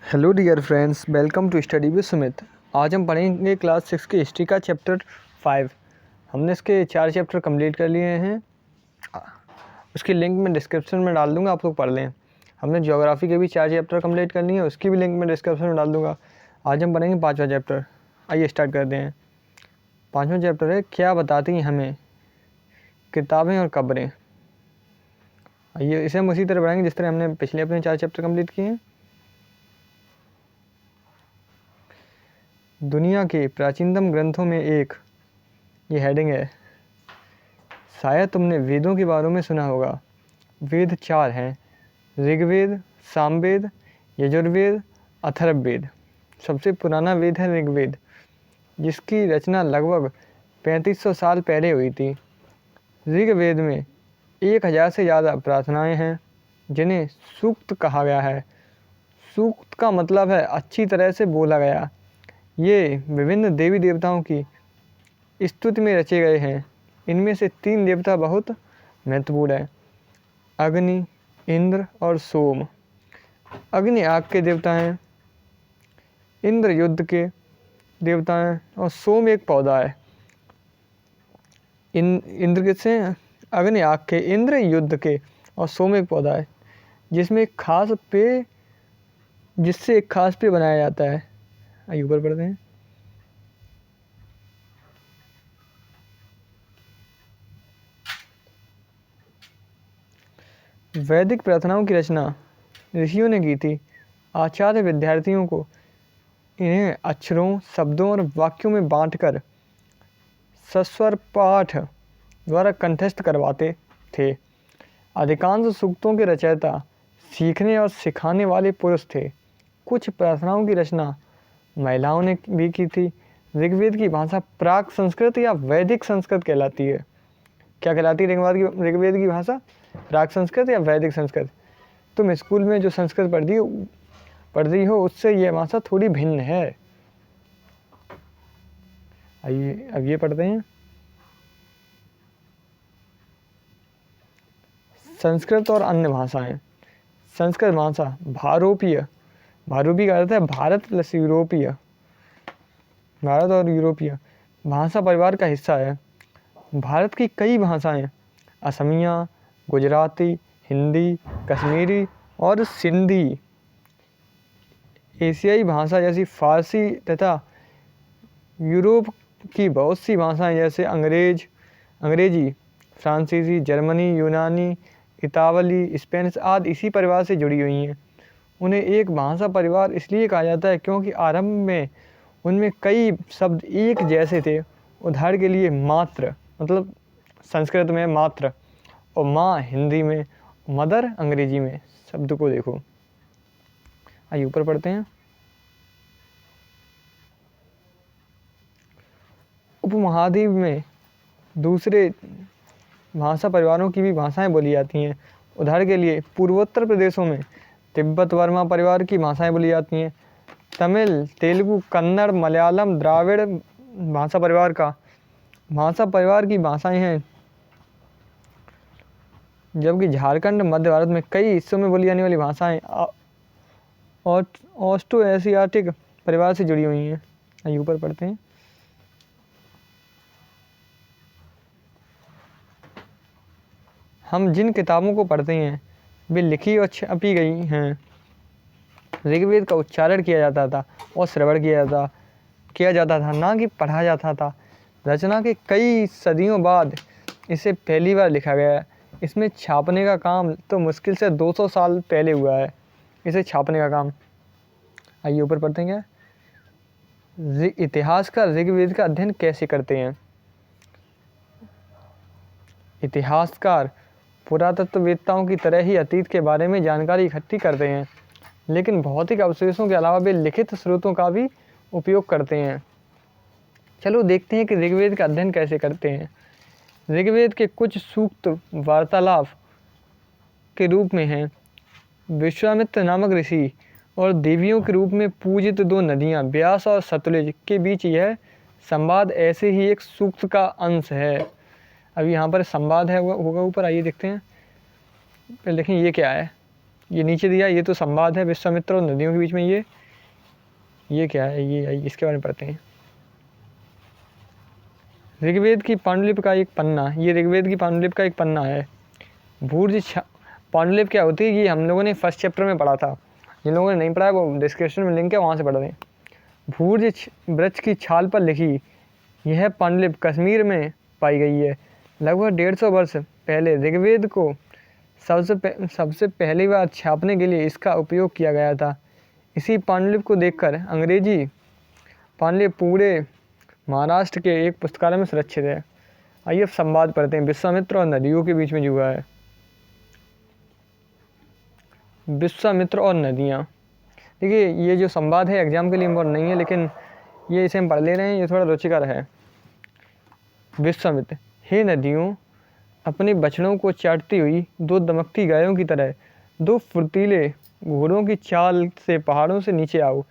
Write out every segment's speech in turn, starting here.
Hello dear friends, welcome to study with Sumit. आज हम पढ़ेंगे क्लास 6 की हिस्ट्री का चैप्टर 5। हमने इसके 4 चैप्टर कंप्लीट कर लिए हैं। उसकी लिंक मैं डिस्क्रिप्शन में डाल दूंगा, आप लोग पढ़ लें। हमने ज्योग्राफी के भी 4 चैप्टर कंप्लीट कर लिए हैं, उसकी भी लिंक मैं डिस्क्रिप्शन में डाल दूंगा। आज हम पढ़ेंगे 5वां चैप्टर। आइए स्टार्ट करते हैं। 5वां चैप्टर है, क्या बताती हैं हमें किताबें और कब्रें। आइए इसे हम उसी तरह पढ़ेंगे जिस तरह हमने पिछले अपने 4 चैप्टर कंप्लीट किए हैं। दुनिया के प्राचीनतम ग्रंथों में एक, ये हेडिंग है। शायद तुमने वेदों के बारे में सुना होगा। वेद 4 हैं, ऋग्वेद, सामवेद, यजुर्वेद, अथर्ववेद। सबसे पुराना वेद है ऋग्वेद, जिसकी रचना लगभग 3500 साल पहले हुई थी। ऋग्वेद में 1000 से ज़्यादा प्रार्थनाएं हैं, जिन्हें सूक्त कहा गया है। सूक्त का मतलब है अच्छी तरह से बोला गया। ये विभिन्न देवी देवताओं की स्तुति में रचे गए हैं। इनमें से 3 देवता बहुत महत्वपूर्ण हैं, अग्नि, इंद्र और सोम। अग्नि आग के देवता हैं, इंद्र युद्ध के देवता हैं और सोम एक पौधा है। इंद्र किससे हैं? अग्नि आग के, इंद्र युद्ध के और सोम एक पौधा है जिससे एक खास पेय बनाया जाता है। आइए ऊपर पढ़ते हैं। वैदिक प्रार्थनाओं की रचना ऋषियों ने की थी। आचार्य विद्यार्थियों को इन्हें अक्षरों, शब्दों और वाक्यों में बांटकर सस्वर पाठ द्वारा कंठस्थ करवाते थे। अधिकांश सूक्तों के रचयिता सीखने और सिखाने वाले पुरुष थे। कुछ प्रार्थनाओं की रचना महिलाओं ने भी की थी। ऋग्वेद की भाषा प्राक संस्कृत या वैदिक संस्कृत कहलाती है। क्या कहलाती है ऋग्वेद की भाषा? प्राक संस्कृत या वैदिक संस्कृत। तुम स्कूल में जो संस्कृत पढ़ रही हो उससे यह भाषा थोड़ी भिन्न है। आइए अब ये पढ़ते हैं। संस्कृत और अन्य भाषाएं। संस्कृत भाषा भारोपी का अर्थ है भारत प्लस यूरोपीय, भारत और यूरोपीय भाषा परिवार का हिस्सा है। भारत की कई भाषाएं असमिया, गुजराती, हिंदी, कश्मीरी और सिंधी, एशियाई भाषा जैसी फारसी तथा यूरोप की बहुत सी भाषाएं जैसे अंग्रेजी, फ्रांसीसी, जर्मनी, यूनानी, इतावली, स्पेनिश आदि इसी परिवार से जुड़ी हुई हैं। उन्हें एक भाषा परिवार इसलिए कहा जाता है क्योंकि आरंभ में उनमें कई शब्द एक जैसे थे। उदाहरण के लिए मात्र मतलब संस्कृत में मात्र, और माँ हिंदी में, मदर अंग्रेजी में। शब्द को देखो। आइए ऊपर पढ़ते हैं। उपमहाद्वीप में दूसरे भाषा परिवारों की भी भाषाएं बोली जाती हैं। उदाहरण के लिए पूर्वोत्तर प्रदेशों में तिब्बत वर्मा परिवार की भाषाएं बोली जाती हैं। तमिल, तेलुगु, कन्नड़, मलयालम, द्राविड़ भाषा परिवार की भाषाएं हैं। जबकि झारखंड, मध्य भारत में कई हिस्सों में बोली जाने वाली भाषाएं और ऑस्ट्रो एशियाटिक परिवार से जुड़ी हुई हैं। आइए ऊपर पढ़ते हैं। हम जिन किताबों को पढ़ते हैं वे लिखी और छपी गई हैं। ऋग्वेद का उच्चारण किया जाता था और श्रवण किया जाता था, ना कि पढ़ा जाता था। रचना के कई सदियों बाद इसे पहली बार लिखा गया है। इसमें छापने का काम तो मुश्किल से 200 साल पहले हुआ है, इसे छापने का काम। आइए ऊपर पढ़ते हैं। इतिहासकार ऋग्वेद का अध्ययन कैसे करते हैं? इतिहासकार पुरातत्ववेत्ताओं की तरह ही अतीत के बारे में जानकारी इकट्ठी करते हैं, लेकिन भौतिक अवशेषों के अलावा वे लिखित स्रोतों का भी उपयोग करते हैं। चलो देखते हैं कि ऋग्वेद का अध्ययन कैसे करते हैं। ऋग्वेद के कुछ सूक्त वार्तालाप के रूप में हैं। विश्वामित्र नामक ऋषि और देवियों के रूप में पूजित 2 नदियाँ ब्यास और सतलुज के बीच यह संवाद ऐसे ही एक सूक्त का अंश है। अब यहाँ पर संवाद है होगा ऊपर। आइए देखते हैं। पहले देखें ये क्या है। ये नीचे दिया, ये तो संवाद है विश्वामित्र और नदियों के बीच में। ये ये क्या है, ये इसके बारे में पढ़ते हैं। ऋग्वेद की पांडुलिपि का एक पन्ना, ये ऋग्वेद की पांडुलिपि का एक पन्ना है। पांडुलिपि क्या होती है, ये हम लोगों ने फर्स्ट चैप्टर में पढ़ा था। जिन लोगों ने नहीं पढ़ा है वो डिस्क्रिप्शन में लिंक है, वहाँ से पढ़ लें। भूर्ज वृक्ष की छाल पर लिखी यह पांडुलिपि कश्मीर में पाई गई है। लगभग 150 वर्ष पहले ऋग्वेद को सबसे पहली बार छापने के लिए इसका उपयोग किया गया था। इसी पांडुलिपि को देखकर अंग्रेजी पांडुलिपि पूरे महाराष्ट्र के एक पुस्तकालय में सुरक्षित है। आइए अब संवाद पढ़ते हैं। विश्वामित्र और नदियों के बीच में जो हुआ है। विश्वामित्र और नदियाँ। देखिए ये जो संवाद है एग्जाम के लिए इम्पोर्टेंट नहीं है, लेकिन ये इसे हम पढ़ ले रहे हैं, ये थोड़ा रुचिकर है। विश्वामित्र, हे नदियों, अपने बछड़ों को चाटती हुई दो दमकती गायों की तरह दो फुर्तीले घोड़ों की चाल से पहाड़ों से नीचे आओ।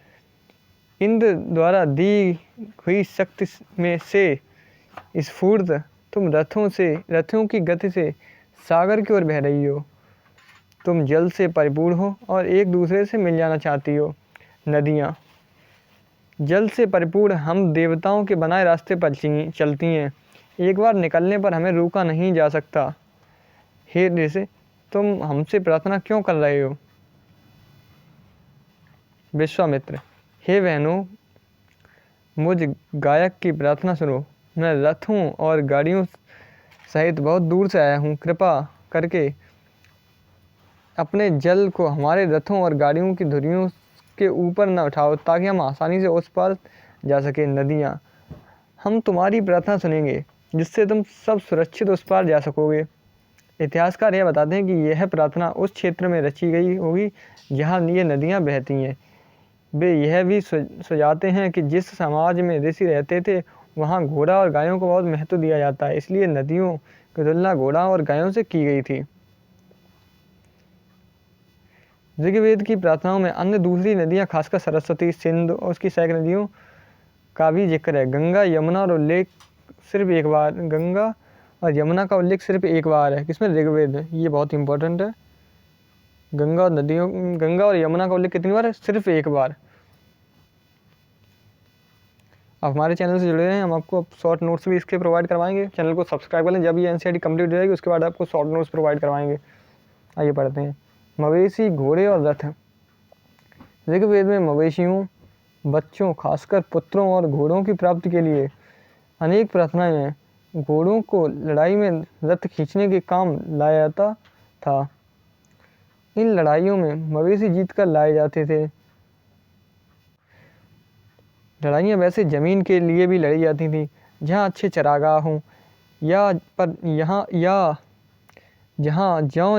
इंद्र द्वारा दी हुई शक्ति में से स्फूर्त तुम रथों की गति से सागर की ओर बह रही हो। तुम जल से परिपूर्ण हो और एक दूसरे से मिल जाना चाहती हो। नदियाँ, जल से परिपूर्ण हम देवताओं के बनाए रास्ते पर चलती हैं। एक बार निकलने पर हमें रोका नहीं जा सकता। हे ऋषि, तुम हमसे प्रार्थना क्यों कर रहे हो? विश्वामित्र, हे बहनों, मुझ गायक की प्रार्थना सुनो। मैं रथों और गाड़ियों सहित बहुत दूर से आया हूँ। कृपा करके अपने जल को हमारे रथों और गाड़ियों की धुरियों के ऊपर न उठाओ, ताकि हम आसानी से उस पार जा सके। नदियाँ, हम तुम्हारी प्रार्थना सुनेंगे, जिससे तुम सब सुरक्षित उस पार जा सकोगे। इतिहासकार यह बताते हैं कि यह प्रार्थना उस क्षेत्र में रची गई होगी जहाँ ये नदियाँ बहती हैं। वे यह भी सुझाते हैं कि जिस समाज में ऋषि रहते थे वहाँ घोड़ा और गायों को बहुत महत्व दिया जाता है, इसलिए नदियों की तुलना घोड़ा और गायों से की गई थी। ऋग्वेद की प्रार्थनाओं में अन्य दूसरी नदियाँ, खासकर सरस्वती, सिंधु और उसकी सहायक नदियों का भी जिक्र है। गंगा यमुना और उल्लेख सिर्फ एक बार, गंगा और यमुना का उल्लेख सिर्फ एक बार है। किसमें? ऋग्वेद में। ये बहुत इंपॉर्टेंट है। गंगा और यमुना का उल्लेख कितनी बार है? सिर्फ एक बार। आप हमारे चैनल से जुड़े हैं, हम आपको शॉर्ट नोट्स भी इसके प्रोवाइड करवाएंगे। चैनल को सब्सक्राइब कर लें। जब ये एनसीईआरटी कंप्लीट हो जाएगी उसके बाद आपको शॉर्ट नोट्स प्रोवाइड करवाएंगे। आइए पढ़ते हैं। मवेशी, घोड़े और रथ। ऋग्वेद में मवेशियों, बच्चों, खासकर पुत्रों और घोड़ों की प्राप्ति के लिए अनेक प्रार्थनाएं हैं। घोड़ों को लड़ाई में रथ खींचने के काम लाया जाता था। इन लड़ाइयों में मवेशी जीतकर लाए जाते थे। लड़ाइयाँ वैसे ज़मीन के लिए भी लड़ी जाती थी, जहाँ अच्छे चरागाह हों जहाँ जौ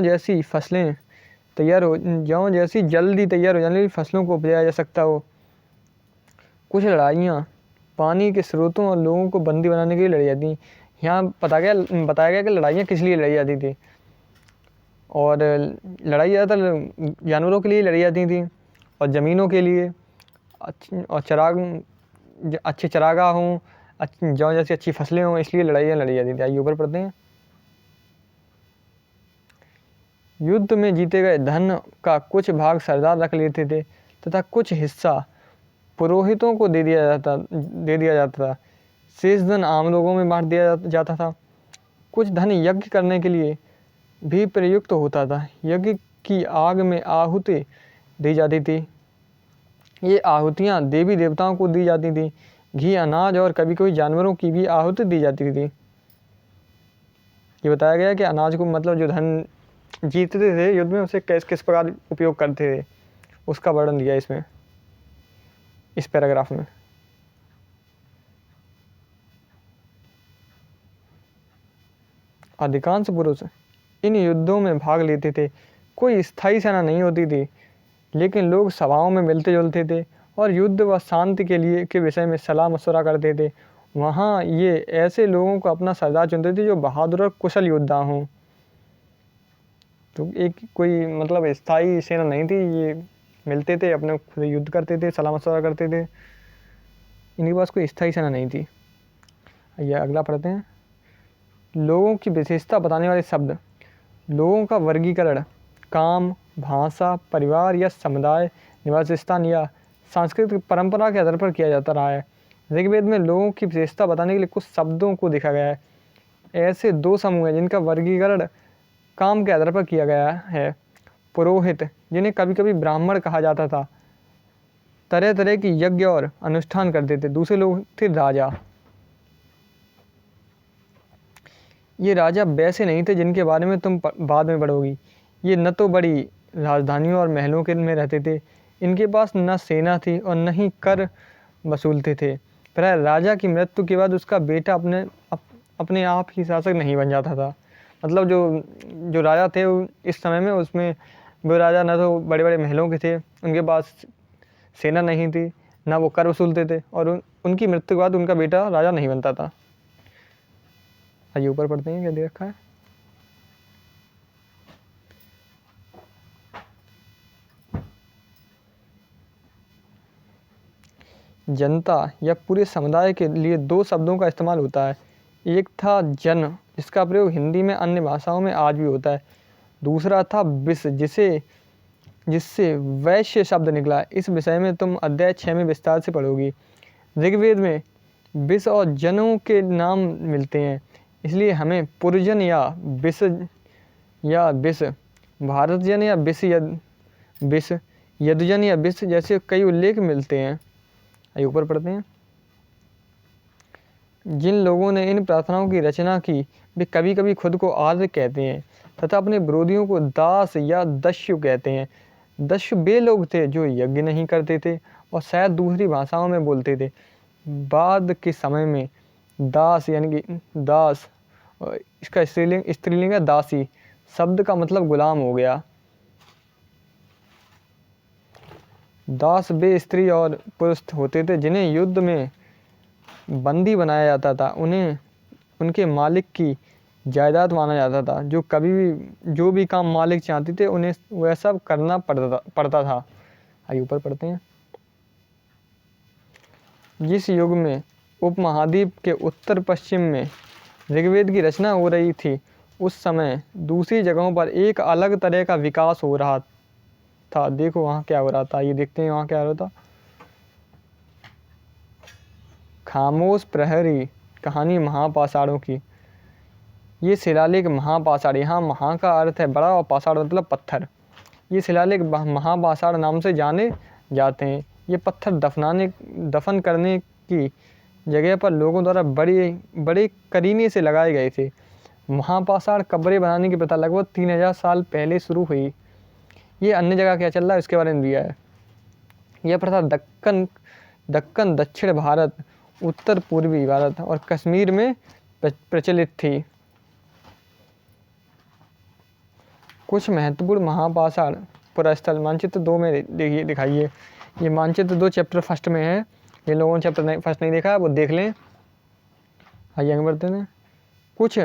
जैसी जल्दी तैयार हो जाने वाली फसलों को उपजाया जा सकता हो। कुछ लड़ाइयाँ पानी के स्रोतों और लोगों को बंदी बनाने के लिए लड़ी जाती। यहाँ बताया गया कि लड़ाइयाँ किस लिए लड़ी जाती थी। और लड़ाई ज़्यादातर जानवरों के लिए लड़ी जाती थी और ज़मीनों के लिए, और अच्छे चरागाह हों, जौ जैसी अच्छी फसलें हों, इसलिए लड़ाइयाँ लड़ी जाती थी। आइए ऊपर पढ़ते हैं। युद्ध में जीते गए धन का कुछ भाग सरदार रख लेते थे तथा कुछ हिस्सा पुरोहितों को दे दिया जाता था। शेष धन आम लोगों में बांट दिया जाता था। कुछ धन यज्ञ करने के लिए भी प्रयुक्त होता था। यज्ञ की आग में आहुति दी जाती थी। ये आहुतियाँ देवी देवताओं को दी जाती थी। घी, अनाज और कभी कभी जानवरों की भी आहुति दी जाती थी। ये बताया गया कि अनाज को, मतलब जो धन जीतते थे युद्ध में, उसे किस प्रकार उपयोग करते थे, उसका वर्णन दिया इसमें, इस पैराग्राफ में। अधिकांश पुरुष इन युद्धों में भाग लेते थे। कोई स्थायी सेना नहीं होती थी, लेकिन लोग सभाओं में मिलते जुलते थे और युद्ध व शांति के विषय में सलाह मशवरा करते थे। वहाँ ये ऐसे लोगों को अपना सरदार चुनते थे जो बहादुर और कुशल योद्धा हों। तो एक कोई मतलब स्थायी सेना नहीं थी, ये मिलते थे, अपने खुद युद्ध करते थे, सलाह मशवरा करते थे। इनके पास कोई स्थायी सेना नहीं थी। ये अगला पढ़ते हैं। लोगों की विशेषता बताने वाले शब्द। लोगों का वर्गीकरण काम, भाषा, परिवार या समुदाय, निवास स्थान या सांस्कृतिक परंपरा के आधार पर किया जाता रहा है। ऋग्वेद में लोगों की विशेषता बताने के लिए कुछ शब्दों को देखा गया है। ऐसे 2 समूह हैं जिनका वर्गीकरण काम के आधार पर किया गया है। पुरोहित, जिन्हें कभी कभी ब्राह्मण कहा जाता था, तरह तरह की यज्ञ और अनुष्ठान करते थे। दूसरे लोग थे राजा। ये राजा वैसे नहीं थे जिनके बारे में तुम बाद में पढ़ोगी। ये न तो बड़ी राजधानियों और महलों के में रहते थे, इनके पास न सेना थी और न ही कर वसूलते थे। प्राय राजा की मृत्यु के बाद उसका बेटा अपने आप ही शासक नहीं बन जाता था। मतलब जो राजा थे इस समय में, उसमें वो राजा न तो बड़े बड़े महलों के थे, उनके पास सेना नहीं थी, ना वो कर वसूलते थे, और उनकी मृत्यु के बाद उनका बेटा राजा नहीं बनता था। आइए ऊपर पढ़ते हैं क्या दे रखा है। जनता या पूरे समुदाय के लिए 2 शब्दों का इस्तेमाल होता है। एक था जन, जिसका प्रयोग हिंदी में अन्य भाषाओं में आज भी होता है। दूसरा था विष, जिससे वैश्य शब्द निकला। इस विषय में तुम अध्याय 6 में विस्तार से पढ़ोगी। ऋग्वेद में विष और जनों के नाम मिलते हैं, इसलिए हमें पुरजन या विष, भारतजन या विष, यदुजन या विष जैसे कई उल्लेख मिलते हैं। आइए ऊपर पढ़ते हैं। जिन लोगों ने इन प्रार्थनाओं की रचना की वे कभी कभी खुद को आर्य कहते हैं तथा अपने विरोधियों को दास या दस्यु कहते हैं। दस्यु वे लोग थे जो यज्ञ नहीं करते थे और शायद दूसरी भाषाओं में बोलते थे। बाद के समय में दास यानी कि दास, इसका स्त्रीलिंग है दासी, शब्द का मतलब गुलाम हो गया। दास वे स्त्री और पुरुष होते थे जिन्हें युद्ध में बंदी बनाया जाता था। उन्हें उनके मालिक की जायदाद माना जाता था। जो भी काम मालिक चाहते थे उन्हें वह सब करना पड़ता था। आइए ऊपर पढ़ते हैं। जिस युग में उपमहाद्वीप के उत्तर पश्चिम में ऋग्वेद की रचना हो रही थी, उस समय दूसरी जगहों पर एक अलग तरह का विकास हो रहा था। देखो वहाँ क्या हो रहा था, ये देखते हैं वहाँ क्या हो रहा था। खामोश प्रहरी, कहानी महापाषाणों की। ये शिलालेख महापाषाण, यहाँ महा का अर्थ है बड़ा और पाषाण मतलब पत्थर। ये शिलालेख महापाषाण नाम से जाने जाते हैं। ये पत्थर दफन करने की जगह पर लोगों द्वारा बड़े करीने से लगाए गए थे। महापाषाण कब्रें बनाने की प्रथा लगभग 3000 साल पहले शुरू हुई। ये अन्य जगह क्या चल रहा है इसके बारे में दिया है। यह प्रथा दक्कन, दक्षिण भारत, उत्तर पूर्वी भारत और कश्मीर में प्रचलित थी। कुछ महत्वपूर्ण महापाषाण पुरास्थल मानचित्र 2 में दिखाइए। ये मानचित्र 2 चैप्टर फर्स्ट में है। ये लोगों ने चैप्टर फर्स्ट नहीं देखा है वो देख लें। आइए आगे बढ़ते हैं। कुछ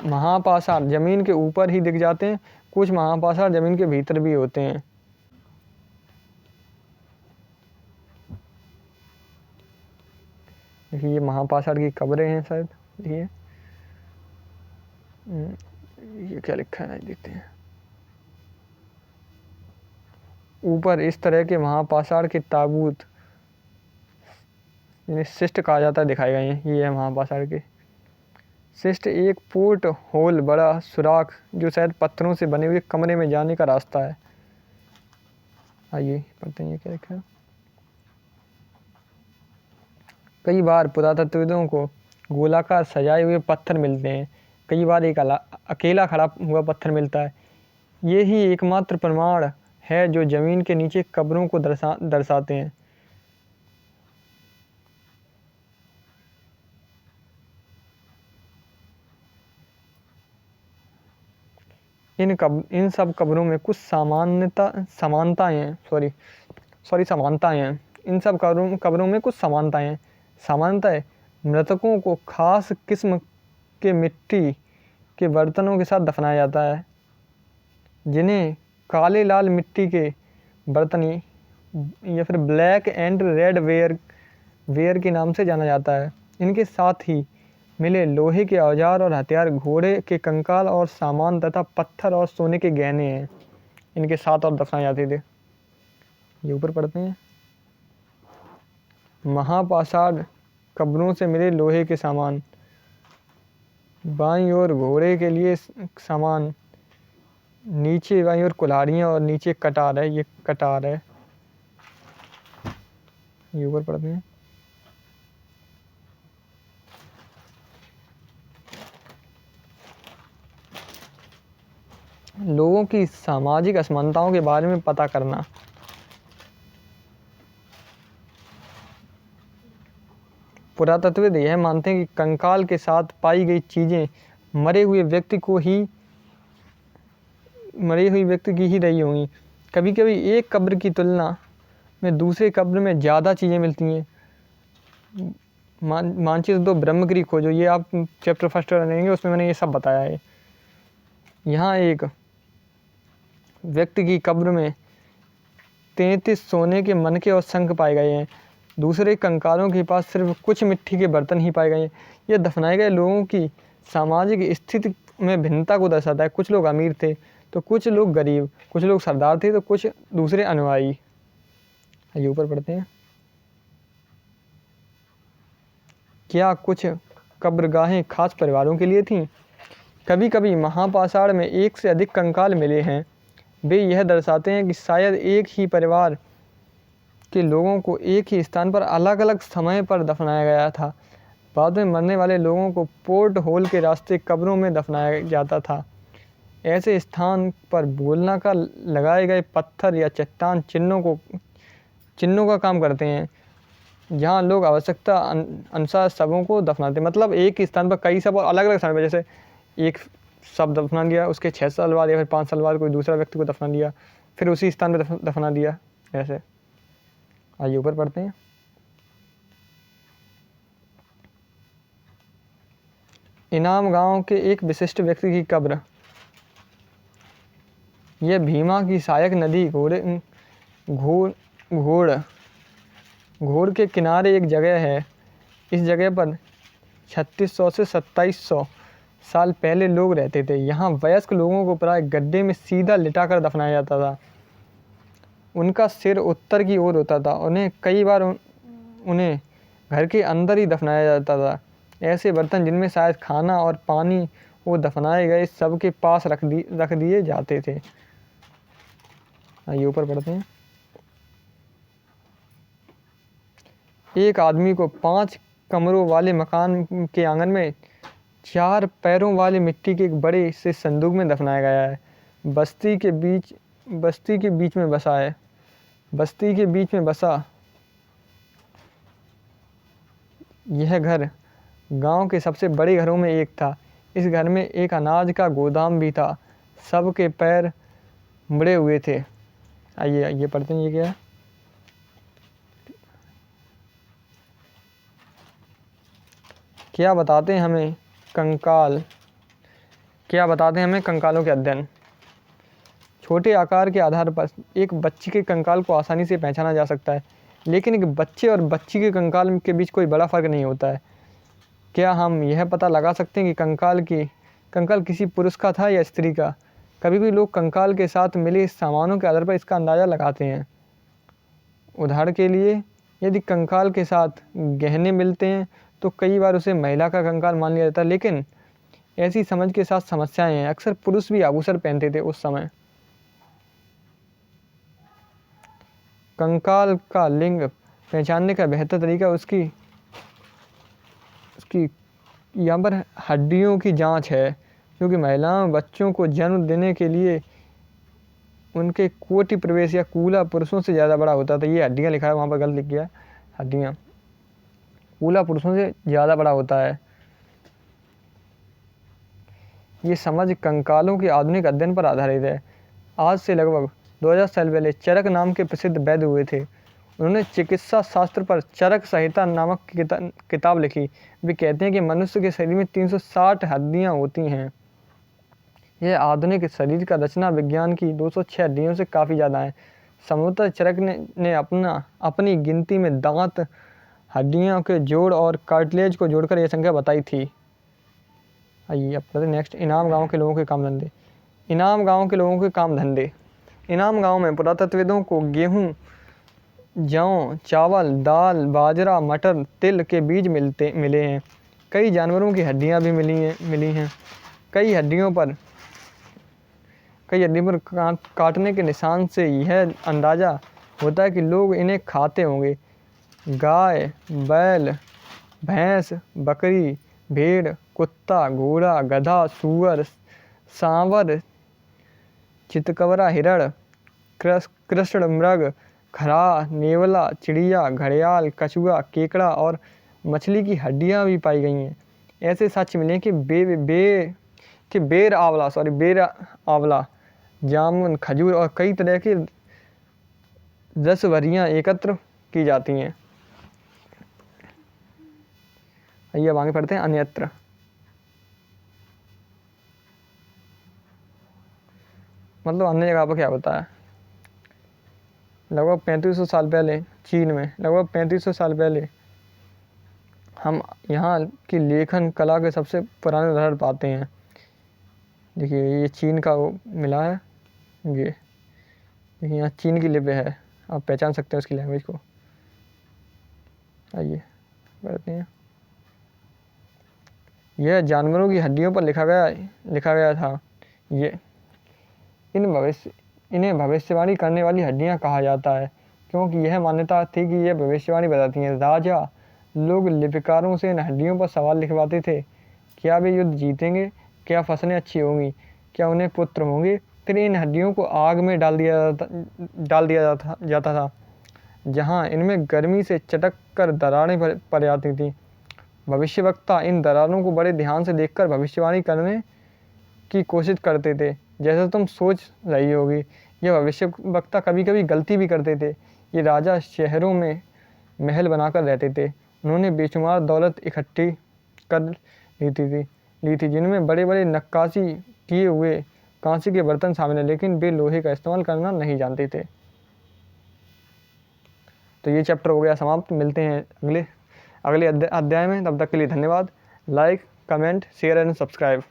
महापाषाण जमीन के ऊपर ही दिख जाते हैं, कुछ महापाषाण जमीन के भीतर भी होते हैं। ये महापाषाण की कब्रें हैं शायद। ये क्या लिखा है देखते हैं। ऊपर इस तरह के महापाषाण के ताबूत, जिन्हें शिष्ट कहा जाता है, दिखाए गए हैं। ये है महापाषाण के शिष्ट, एक पोर्ट होल, बड़ा सुराख जो शायद पत्थरों से बने हुए कमरे में जाने का रास्ता है। आइए पढ़ते हैं ये क्या लिखा है। कई बार पुरातत्वविदों को गोलाकार सजाए हुए पत्थर मिलते हैं, कई बार एक अकेला खड़ा हुआ पत्थर मिलता है। ये ही एकमात्र प्रमाण है जो जमीन के नीचे कब्रों को दर्शाते हैं। इन सब कब्रों में कुछ समानताएं हैं। इन सब कब्रों में कुछ समानताएं हैं। सामान्यतः मृतकों को खास किस्म के मिट्टी के बर्तनों के साथ दफनाया जाता है, जिन्हें काले लाल मिट्टी के बर्तन या फिर ब्लैक एंड रेड वेयर के नाम से जाना जाता है। इनके साथ ही मिले लोहे के औजार और हथियार, घोड़े के कंकाल और सामान तथा पत्थर और सोने के गहने हैं। इनके साथ और दफनाए जाते थे। ये ऊपर पढ़ते हैं। महापाषाण कब्रों से मिले लोहे के सामान, बाईं ओर घोड़े के लिए सामान, नीचे बाईं ओर कुल्हाड़ियाँ और नीचे कटार है, ये कटार है, ये ऊपर पढ़ते हैं। लोगों की सामाजिक असमानताओं के बारे में पता करना। पुरातत्वविद यह मानते हैं कि कंकाल के साथ पाई गई चीज़ें मरे हुए व्यक्ति की ही रही होंगी। कभी कभी एक कब्र की तुलना में दूसरे कब्र में ज़्यादा चीज़ें मिलती हैं। मानचित्र 2 ब्रह्मगिरी खोजो, ये आप चैप्टर फर्स्ट लेंगे, उसमें मैंने ये सब बताया है। यहाँ एक व्यक्ति की कब्र में 33 सोने के मनके और शंख पाए गए हैं। दूसरे कंकालों के पास सिर्फ कुछ मिट्टी के बर्तन ही पाए गए हैं। यह दफनाए गए लोगों की सामाजिक स्थिति में भिन्नता को दर्शाता है। कुछ लोग अमीर थे तो कुछ लोग गरीब, कुछ लोग सरदार थे तो कुछ दूसरे अनुयायी। ये ऊपर पढ़ते हैं। क्या कुछ कब्रगाहें खास परिवारों के लिए थीं? कभी कभी महापाषाण में एक से अधिक कंकाल मिले हैं। वे यह दर्शाते हैं कि शायद एक ही परिवार के लोगों को एक ही स्थान पर अलग अलग समय पर दफनाया गया था। बाद में मरने वाले लोगों को पोर्ट होल के रास्ते कब्रों में दफनाया जाता था। ऐसे स्थान पर बोलना का लगाए गए पत्थर या चट्टान चिन्हों का काम करते हैं, जहाँ लोग आवश्यकता अनुसार शवों को दफनाते हैं। मतलब एक ही स्थान पर कई शव अलग अलग समय पर, जैसे एक शव दफना दिया, उसके 6 साल बाद या फिर 5 साल बाद कोई दूसरा व्यक्ति को दफना दिया, फिर उसी स्थान पर दफना दिया, ऐसे। आइए ऊपर पढ़ते हैं। इनाम गांव के एक विशिष्ट व्यक्ति की कब्र। यह भीमा की सहायक नदी घोड़ के किनारे एक जगह है। इस जगह पर 3600 से 2700 साल पहले लोग रहते थे। यहाँ वयस्क लोगों को प्राय गड्ढे में सीधा लिटाकर दफनाया जाता था। उनका सिर उत्तर की ओर होता था। कई बार उन्हें घर के अंदर ही दफनाया जाता था। ऐसे बर्तन जिनमें शायद खाना और पानी वो दफनाए गए सब के पास रख दिए जाते थे। आइए ऊपर पढ़ते हैं। एक आदमी को 5 कमरों वाले मकान के आंगन में 4 पैरों वाले मिट्टी के एक बड़े से संदूक में दफनाया गया है। बस्ती के बीच में बसा यह घर गांव के सबसे बड़े घरों में एक था। इस घर में एक अनाज का गोदाम भी था। सब के पैर मुड़े हुए थे। आइए ये पढ़ते हैं, ये क्या है। क्या बताते हैं हमें कंकालों के अध्ययन। छोटे आकार के आधार पर एक बच्ची के कंकाल को आसानी से पहचाना जा सकता है, लेकिन एक बच्चे और बच्ची के कंकाल के बीच कोई बड़ा फर्क नहीं होता है। क्या हम यह पता लगा सकते हैं कि कंकाल किसी पुरुष का था या स्त्री का? कभी भी लोग कंकाल के साथ मिले सामानों के आधार पर इसका अंदाज़ा लगाते हैं। उदाहरण के लिए, यदि कंकाल के साथ गहने मिलते हैं तो कई बार उसे महिला का कंकाल मान लिया जाता है, लेकिन ऐसी समझ के साथ समस्याएं हैं। अक्सर पुरुष भी आभूषण पहनते थे उस समय। कंकाल का लिंग पहचानने का बेहतर तरीका उसकी यहाँ पर हड्डियों की जांच है, क्योंकि महिलाओं बच्चों को जन्म देने के लिए उनके कोटि प्रवेश या कूला पुरुषों से ज़्यादा बड़ा होता था। ये हड्डियाँ लिखा है, वहाँ पर गलत लिख गया। हड्डियाँ कूला पुरुषों से ज़्यादा बड़ा होता है। ये समझ कंकालों के आधुनिक अध्ययन पर आधारित है। आज से लगभग 2000 साल पहले चरक नाम के प्रसिद्ध वैद्य हुए थे। उन्होंने चिकित्सा शास्त्र पर चरक संहिता नामक किताब लिखी। वे कहते हैं कि मनुष्य के शरीर में 360 हड्डियाँ होती हैं। यह आधुनिक शरीर का रचना विज्ञान की 206 हड्डियों से काफ़ी ज़्यादा है। संभवतः चरक ने अपनी गिनती में दांत, हड्डियों के जोड़ और कार्टिलेज को जोड़कर यह संख्या बताई थी। आइए अब पढ़ते नेक्स्ट। इनाम गांव के लोगों के काम धंधे। इनाम गांव के लोगों के काम धंधे। इनाम गांव में पुरातत्वविदों को गेहूं जौ, चावल, दाल, बाजरा, मटर, तिल के बीज मिले हैं। कई जानवरों की हड्डियां भी मिली हैं। कई हड्डियों पर काटने के निशान से यह अंदाज़ा होता है कि लोग इन्हें खाते होंगे। गाय, बैल, भैंस, बकरी, भेड़, कुत्ता, घोड़ा, गधा, सूअर, सांवर, चितकबरा, हिरण, कृष्ण मृग, खरहा, नेवला, चिड़िया, घड़ियाल, कछुआ, केकड़ा और मछली की हड्डियां भी पाई गई हैं। ऐसे साक्ष्य मिले कि बेर आंवला, जामुन, खजूर और कई तरह की रसवरियां एकत्र की जाती हैं। आइए अब आगे पढ़ते हैं अन्यत्र। मतलब अन्य जगह पर क्या होता है। लगभग 3500 साल पहले चीन में, लगभग 3500 साल पहले हम यहाँ की लेखन कला के सबसे पुराने उदाहरण पाते हैं। देखिए ये चीन का वो मिला है, ये देखिए यहाँ चीन की लिपि है, आप पहचान सकते हैं उसकी लैंग्वेज को। आइए पढ़ते हैं। यह जानवरों की हड्डियों पर लिखा गया था। इन्हें भविष्यवाणी करने वाली हड्डियां कहा जाता है, क्योंकि यह मान्यता थी कि यह भविष्यवाणी बताती हैं। राजा लोग लिपिकारों से इन हड्डियों पर सवाल लिखवाते थे। क्या वे युद्ध जीतेंगे? क्या फसलें अच्छी होंगी? क्या उन्हें पुत्र होंगे? फिर इन हड्डियों को आग में डाल दिया जाता था, जहां इनमें गर्मी से चटक कर दरारें पड़ जाती थीं। भविष्यवक्ता इन दरारों को बड़े ध्यान से देखकर भविष्यवाणी करने की कोशिश करते थे। जैसा तुम सोच रही होगी, यह भविष्यवक्ता कभी कभी गलती भी करते थे। ये राजा शहरों में महल बनाकर रहते थे। उन्होंने बेशुमार दौलत इकट्ठी कर ली थी, जिनमें बड़े बड़े नक्काशी किए हुए कांसे के बर्तन शामिल हैं, लेकिन वे लोहे का इस्तेमाल करना नहीं जानते थे। तो ये चैप्टर हो गया समाप्त। मिलते हैं अगले अध्याय में। तब तक के लिए धन्यवाद। Like, comment, share and subscribe.